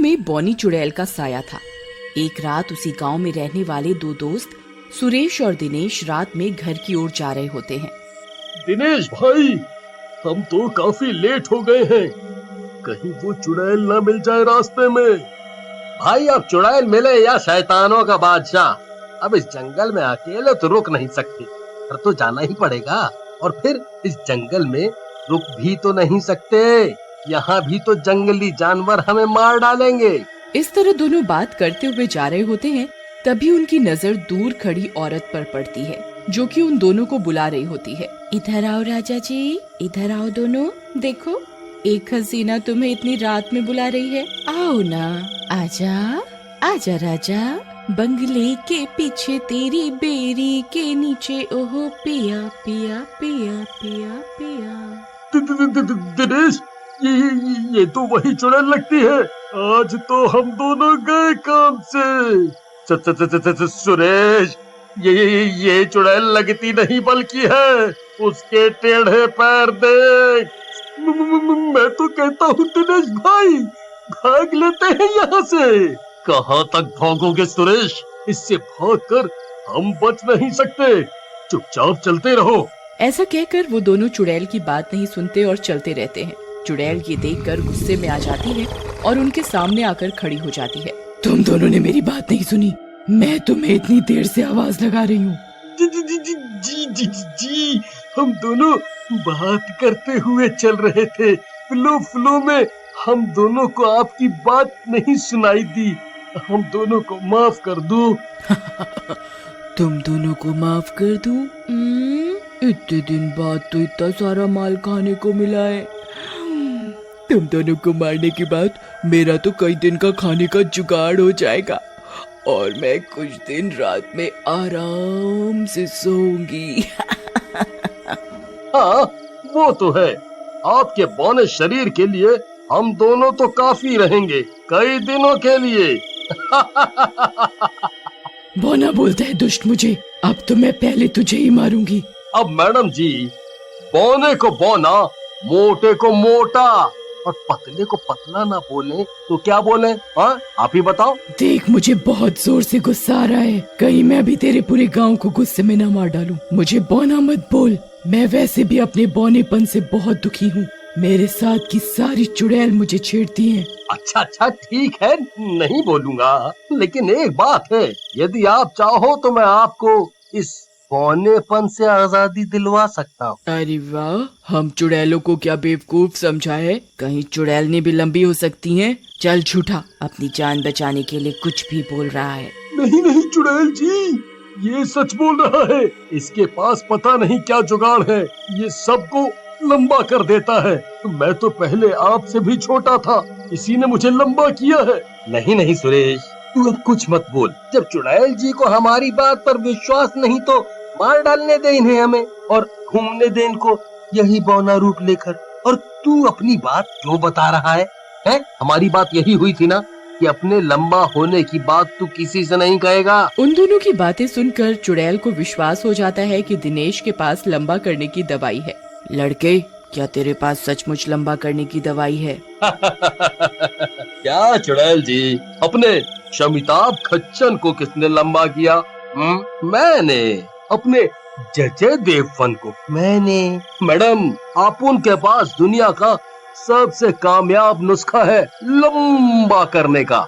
में बौनी चुड़ैल का साया था। एक रात उसी गांव में रहने वाले दो दोस्त सुरेश और दिनेश रात में घर की ओर जा रहे होते हैं। दिनेश भाई, हम तो काफी लेट हो गए हैं, कहीं वो चुड़ैल ना मिल जाए रास्ते में। भाई अब चुड़ैल मिले या शैतानों का बादशाह, अब इस जंगल में अकेले तो रुक नहीं सकते, पर तो जाना ही पड़ेगा। और फिर इस जंगल में रुक भी तो नहीं सकते, यहाँ भी तो जंगली जानवर हमें मार डालेंगे। इस तरह दोनों बात करते हुए जा रहे होते हैं, तभी उनकी नजर दूर खड़ी औरत पर पड़ती है, जो कि उन दोनों को बुला रही होती है। इधर आओ राजा जी, इधर आओ दोनों, देखो एक हसीना तुम्हें इतनी रात में बुला रही है, आओ ना, आजा आजा राजा, बंगले के पीछे तेरी बेरी के नीचे, ओहो पिया पिया पिया पिया पिया। दिनेश, ये तो वही चुड़ैल लगती है, आज तो हम दोनों गए काम से। सुरेश, ये चुड़ैल लगती नहीं बल्कि है उसके टेढ़े पैर देख। मैं तो कहता हूँ दिनेश भाई, भाग लेते हैं यहाँ से। कहाँ तक भागोगे सुरेश, इससे भागकर हम बच नहीं सकते, चुपचाप चलते रहो। ऐसा कहकर वो दोनों चुड़ैल की बात नहीं सुनते और चलते रहते हैं। चुड़ैल ये देखकर गुस्से में आ जाती है और उनके सामने आकर खड़ी हो जाती है। तुम दोनों ने मेरी बात नहीं सुनी, मैं तुम्हें इतनी देर से आवाज लगा रही हूँ। जी, हम दोनों बात करते हुए चल रहे थे, फ्लो में हम दोनों को आपकी बात नहीं सुनाई दी, हम दोनों को माफ कर दो। तुम दोनों को माफ कर दूं? इतने दिन बाद तो इतना सारा माल खाने को मिला है। तुम दोनों को मारने के बाद मेरा तो कई दिन का खाने का जुगाड़ हो जाएगा और मैं कुछ दिन रात में आराम से सोऊंगी। हाँ, वो तो है, आपके बौने शरीर के लिए हम दोनों तो काफी रहेंगे, कई दिनों के लिए। बौना बोलता है दुष्ट मुझे, अब तो मैं पहले तुझे ही मारूंगी। अब मैडम जी, बौने को बौना, मोटे को मोटा और पतले को पतला ना बोले तो क्या बोले? हाँ, आप ही बताओ। देख, मुझे बहुत जोर से गुस्सा आ रहा है, कहीं मैं भी तेरे पूरे गांव को गुस्से में न मार डालूं। मुझे बौना मत बोल, मैं वैसे भी अपने बौनेपन से बहुत दुखी हूँ। मेरे साथ की सारी चुड़ैल मुझे छेड़ती हैं। अच्छा ठीक है, नहीं बोलूंगा, लेकिन एक बात है, यदि आप चाहो तो मैं आपको इस बौनेपन से आजादी दिलवा सकता हूँ। अरे वाह, हम चुड़ैलों को क्या बेवकूफ समझा है, कहीं चुड़ैलें भी लंबी हो सकती हैं। चल झूठा, अपनी जान बचाने के लिए कुछ भी बोल रहा है। नहीं चुड़ैल जी, ये सच बोल रहा है, इसके पास पता नहीं क्या जुगाड़ है, ये सबको लंबा कर देता है। मैं तो पहले आपसे भी छोटा था, इसी ने मुझे लंबा किया है। नहीं सुरेश, तू अब कुछ मत बोल, जब चुड़ैल जी को हमारी बात पर विश्वास नहीं तो मार डालने दे इन्हें हमें और घूमने दे इनको यही बौना रूप लेकर। और तू अपनी बात क्यों बता रहा है? हमारी बात यही हुई थी ना कि अपने लंबा होने की बात तू किसी से नहीं कहेगा। उन दोनों की बातें सुनकर चुड़ैल को विश्वास हो जाता है कि दिनेश के पास लंबा करने की दवाई है। लड़के, क्या तेरे पास सचमुच लंबा करने की दवाई है? क्या चुड़ैल जी, अपने शमिताभ खच्चन को किसने लंबा किया? मैंने। अपने जय देववन को मैंने। मैडम, आप उनके पास दुनिया का सबसे कामयाब नुस्खा है लंबा करने का।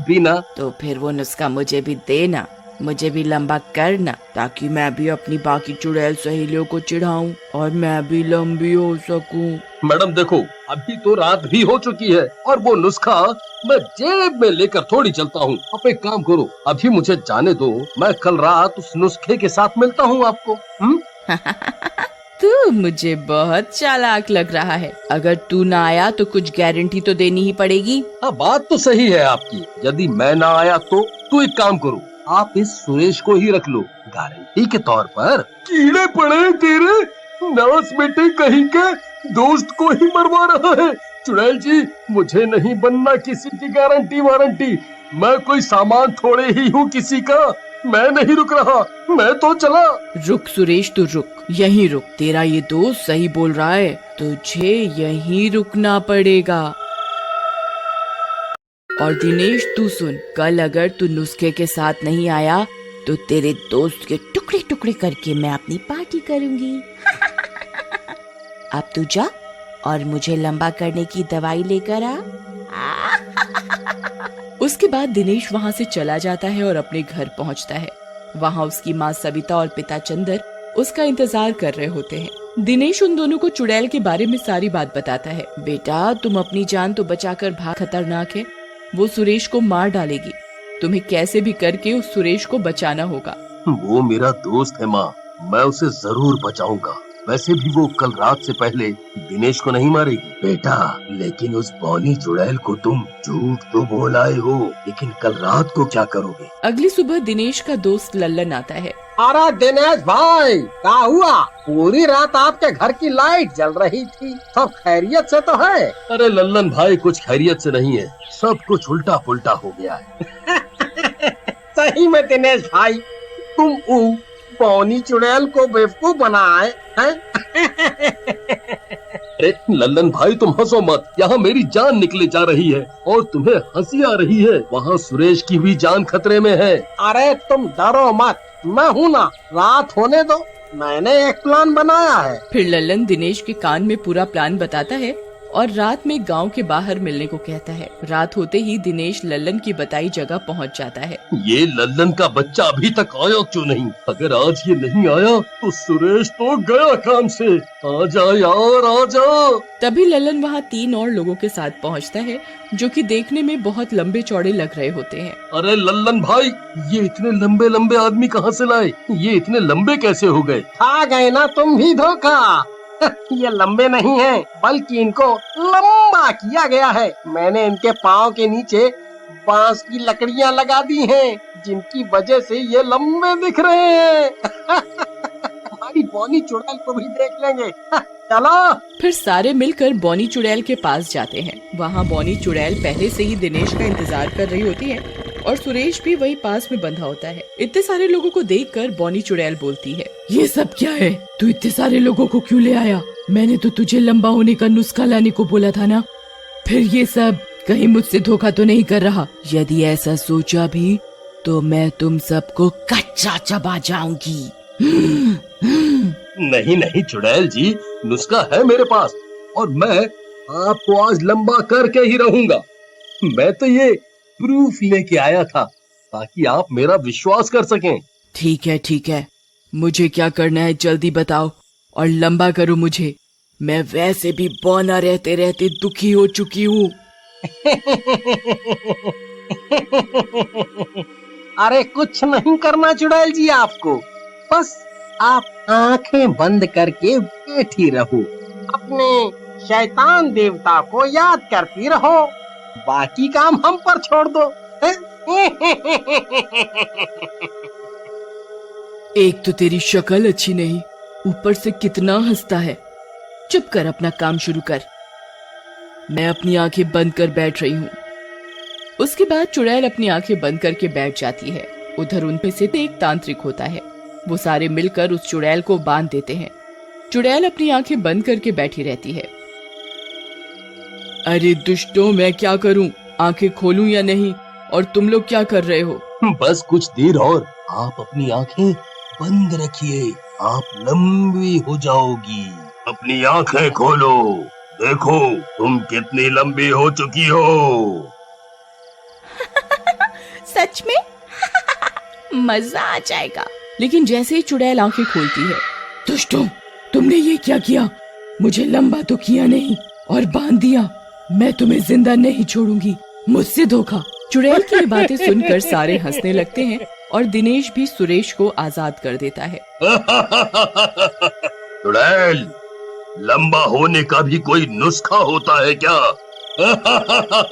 बिना तो फिर वो नुस्खा मुझे भी देना, मुझे भी लंबा करना, ताकि मैं भी अपनी बाकी चुड़ैल सहेलियों को चिढ़ाऊं और मैं भी लंबी हो सकूं। मैडम देखो, अभी तो रात भी हो चुकी है और वो नुस्खा मैं जेब में लेकर थोड़ी चलता हूँ। आप एक काम करो, अभी मुझे जाने दो, मैं कल रात उस नुस्खे के साथ मिलता हूँ आपको। तू मुझे बहुत चालाक लग रहा है, अगर तू ना आया तो कुछ गारंटी तो देनी ही पड़ेगी। हाँ, बात तो सही है आपकी, यदि मैं ना आया तो तू एक काम करो, आप इस सुरेश को ही रख लो गारंटी के तौर पर। कीड़े पड़े तेरे, नास बेटे कहीं के, दोस्त को ही मरवा रहा है। चुड़ैल जी, मुझे नहीं बनना किसी की गारंटी वारंटी, मैं कोई सामान थोड़े ही हूँ किसी का, मैं नहीं रुक रहा, मैं तो चला। रुक सुरेश, तू रुक, यहीं रुक, तेरा ये दोस्त सही बोल रहा है, तुझे यहीं रुकना पड़ेगा। और दिनेश तू सुन, कल अगर तू नुस्खे के साथ नहीं आया तो तेरे दोस्त के टुकड़े टुकड़े करके मैं अपनी पार्टी करूंगी। अब तू जा और मुझे लंबा करने की दवाई लेकर आ। उसके बाद दिनेश वहाँ से चला जाता है और अपने घर पहुँचता है। वहाँ उसकी माँ सविता और पिता चंदर उसका इंतजार कर रहे होते हैं। दिनेश उन दोनों को चुड़ैल के बारे में सारी बात बताता है। बेटा, तुम अपनी जान तो बचाकर भाग, खतरनाक है, वो सुरेश को मार डालेगी। तुम्हें कैसे भी करके उस सुरेश को बचाना होगा। वो मेरा दोस्त है माँ, मैं उसे जरूर बचाऊंगा। वैसे भी वो कल रात से पहले दिनेश को नहीं मारेगी। बेटा, लेकिन उस बौनी चुड़ैल को तुम झूठ तो बोल आए हो, लेकिन कल रात को क्या करोगे? अगली सुबह दिनेश का दोस्त लल्लन आता है। अरे दिनेश भाई, क्या हुआ? पूरी रात आपके घर की लाइट जल रही थी, सब खैरियत से तो है? अरे लल्लन भाई, कुछ खैरियत से नहीं है, सब कुछ उल्टा पुल्टा हो गया है। सही में दिनेश भाई, तुम पौनी चुड़ैल को बेवकूफ बनाए हैं। अरे लल्लन भाई, तुम हंसो मत, यहाँ मेरी जान निकले जा रही है और तुम्हें हंसी आ रही है। वहाँ सुरेश की भी जान खतरे में है। अरे तुम डरो मत, मैं हूँ ना, रात होने दो, मैंने एक प्लान बनाया है। फिर लल्लन दिनेश के कान में पूरा प्लान बताता है और रात में गांव के बाहर मिलने को कहता है। रात होते ही दिनेश लल्लन की बताई जगह पहुंच जाता है। ये लल्लन का बच्चा अभी तक आया क्यों नहीं? अगर आज ये नहीं आया तो सुरेश तो गया काम से। आजा यार, आजा। तभी लल्लन वहाँ 3 और लोगों के साथ पहुँचता है, जो कि देखने में बहुत लंबे चौड़े लग रहे होते हैं। अरे लल्लन भाई, ये इतने लंबे लंबे आदमी कहाँ से लाए? ये इतने लंबे कैसे हो गए? खा गए ना तुम भी धोखा। ये लंबे नहीं हैं, बल्कि इनको लंबा किया गया है। मैंने इनके पाँव के नीचे बांस की लकड़ियाँ लगा दी हैं, जिनकी वजह से ये लंबे दिख रहे हैं। हमारी बौनी चुड़ैल को भी देख लेंगे। चलो। फिर सारे मिलकर बौनी चुड़ैल के पास जाते हैं। वहाँ बौनी चुड़ैल पहले से ही दिनेश का इंतजार कर रही होती है और सुरेश भी वही पास में बंधा होता है। इतने सारे लोगों को देखकर बौनी चुड़ैल बोलती है, ये सब क्या है? तू इतने सारे लोगों को क्यों ले आया? मैंने तो तुझे लंबा होने का नुस्खा लाने को बोला था ना। फिर ये सब कहीं मुझसे धोखा तो नहीं कर रहा? यदि ऐसा सोचा भी तो मैं तुम सबको कच्चा चबा जाऊंगी। नहीं नहीं चुड़ैल जी, नुस्खा है मेरे पास और मैं आपको आज लंबा करके ही रहूंगा। मैं तो ये प्रूफ लेके आया था ताकि आप मेरा विश्वास कर सकें। ठीक है, मुझे क्या करना है जल्दी बताओ और लंबा करो मुझे। मैं वैसे भी बौना रहते रहते दुखी हो चुकी हूँ। अरे कुछ नहीं करना चुड़ैल जी आपको, बस आप आंखें बंद करके बैठी रहो, अपने शैतान देवता को याद करती रहो, बाकी काम हम पर छोड़ दो। एक तो तेरी शक्ल अच्छी नहीं, ऊपर से कितना हंसता है। चुप कर, अपना काम शुरू कर। मैं अपनी आंखें बंद कर बैठ रही हूँ। उसके बाद चुड़ैल अपनी आंखें बंद करके बैठ जाती है। उधर उनमें से एक तांत्रिक होता है। वो सारे मिलकर उस चुड़ैल को बांध देते हैं। चुड़ैल अपनी आंखें बंद करके बैठी रहती है। अरे दुष्टों, मैं क्या करूं? आंखें खोलूं या नहीं? और तुम लोग क्या कर रहे हो? बस कुछ देर और, आप अपनी आंखें बंद रखिए, आप लंबी हो जाओगी। अपनी आंखें खोलो, देखो तुम कितनी लंबी हो चुकी हो। सच में? मजा आ जाएगा। लेकिन जैसे ही चुड़ैल आंखें खोलती है, दुष्टों, तुमने ये क्या किया? मुझे लंबा तो किया नहीं और बांध दिया। मैं तुम्हें जिंदा नहीं छोड़ूंगी, मुझसे धोखा। चुड़ैल की ये बातें सुनकर सारे हंसने लगते हैं और दिनेश भी सुरेश को आजाद कर देता है। चुड़ैल, लंबा होने का भी कोई नुस्खा होता है क्या?